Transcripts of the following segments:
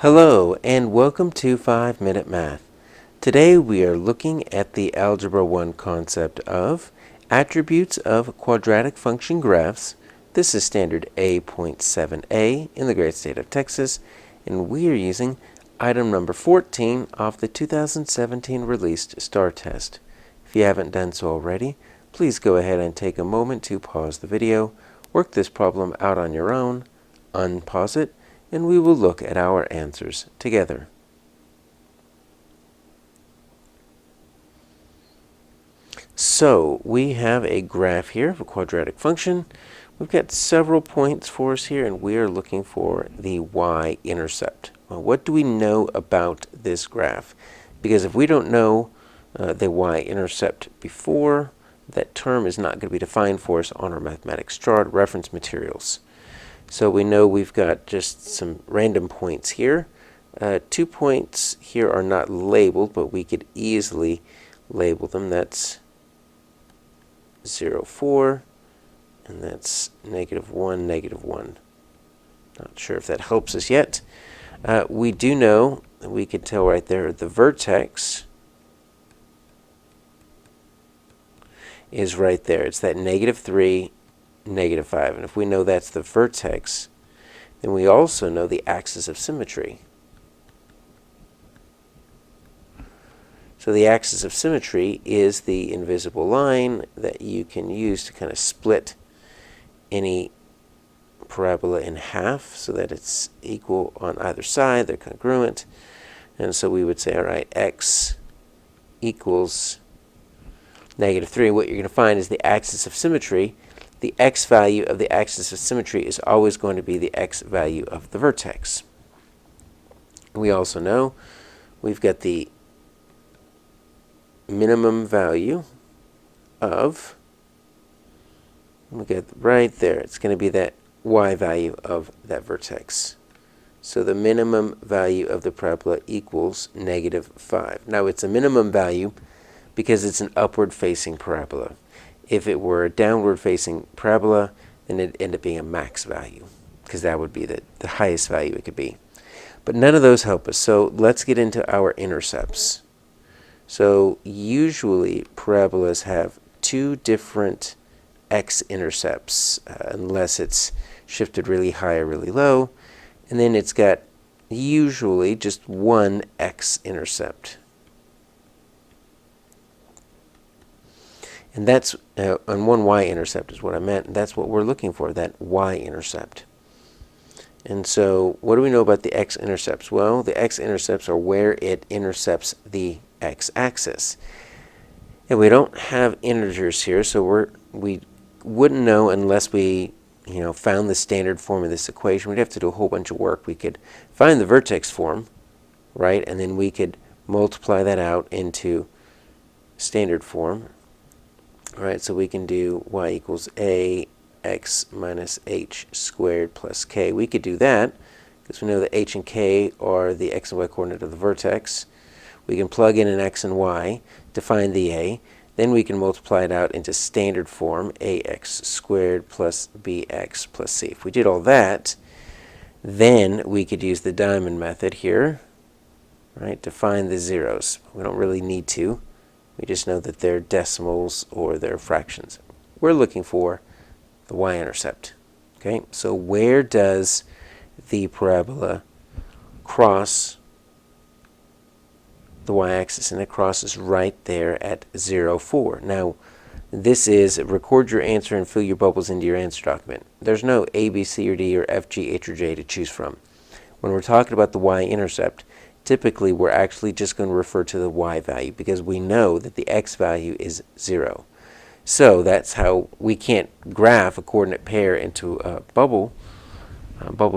Hello and welcome to 5-Minute Math. Today we are looking at the Algebra 1 concept of attributes of quadratic function graphs. This is standard A.7A in the great state of Texas, and we are using item number 14 off the 2017 released STAAR test. If you haven't done so already, please go ahead and take a moment to pause the video, work this problem out on your own, unpause it, and we will look at our answers together. So we have a graph here of a quadratic function. We've got several points for us here, and we are looking for the y-intercept. Well, what do we know about this graph? Because if we don't know the y-intercept before, that term is not going to be defined for us on our mathematics chart reference materials. So we know we've got just some random points here. 2 points here are not labeled, but we could easily label them. That's 0, 4, and that's -1, -1. Not sure if that helps us yet. We do know, we could tell right there, the vertex is right there. It's that -3, -5. And if we know that's the vertex, then we also know the axis of symmetry. So the axis of symmetry is the invisible line that you can use to kind of split any parabola in half so that it's equal on either side, they're congruent. And so we would say, all right, x equals -3. What you're going to find is the axis of symmetry. The x value of the axis of symmetry is always going to be the x value of the vertex. We also know we've got the minimum value of, we get right there, it's going to be that y value of that vertex. So the minimum value of the parabola equals -5. Now it's a minimum value because it's an upward facing parabola. If it were a downward-facing parabola, then it'd end up being a max value, because that would be the highest value it could be. But none of those help us, so let's get into our intercepts. So usually parabolas have two different x-intercepts, unless it's shifted really high or really low, and then it's got usually just one x-intercept. And that's, and one y-intercept is what I meant. And that's what we're looking for, that y-intercept. And so what do we know about the x-intercepts? Well, the x-intercepts are where it intercepts the x-axis. And we don't have integers here, so we wouldn't know unless we found the standard form of this equation. We'd have to do a whole bunch of work. We could find the vertex form, right? And then we could multiply that out into standard form. All right, so we can do y equals a x minus h squared plus k. We could do that because we know that h and k are the x and y coordinate of the vertex. We can plug in an x and y to find the a. Then we can multiply it out into standard form, ax squared plus bx plus c. If we did all that, then we could use the diamond method here, right, to find the zeros. We don't really need to. We just know that they're decimals or they're fractions. We're looking for the y-intercept. Okay, so where does the parabola cross the y-axis? And it crosses right there at 0, 4. Now, this is, record your answer and fill your bubbles into your answer document. There's no A, B, C, or D, or F, G, H, or J to choose from. When we're talking about the y-intercept, typically we're actually just going to refer to the y value because we know that the x value is 0. So that's how we can't graph a coordinate pair into a bubble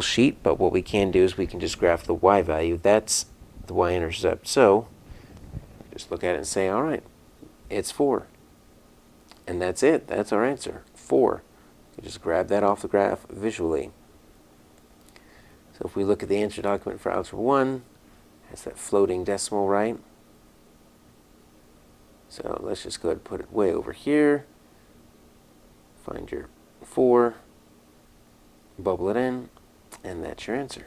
sheet, but what we can do is we can just graph the y value. That's the y-intercept. So just look at it and say, all right, it's 4. And that's it. That's our answer, 4. You just grab that off the graph visually. So if we look at the answer document for Algebra 1, it's that floating decimal, right? So let's just go ahead and put it way over here. Find your 4, bubble it in, and that's your answer.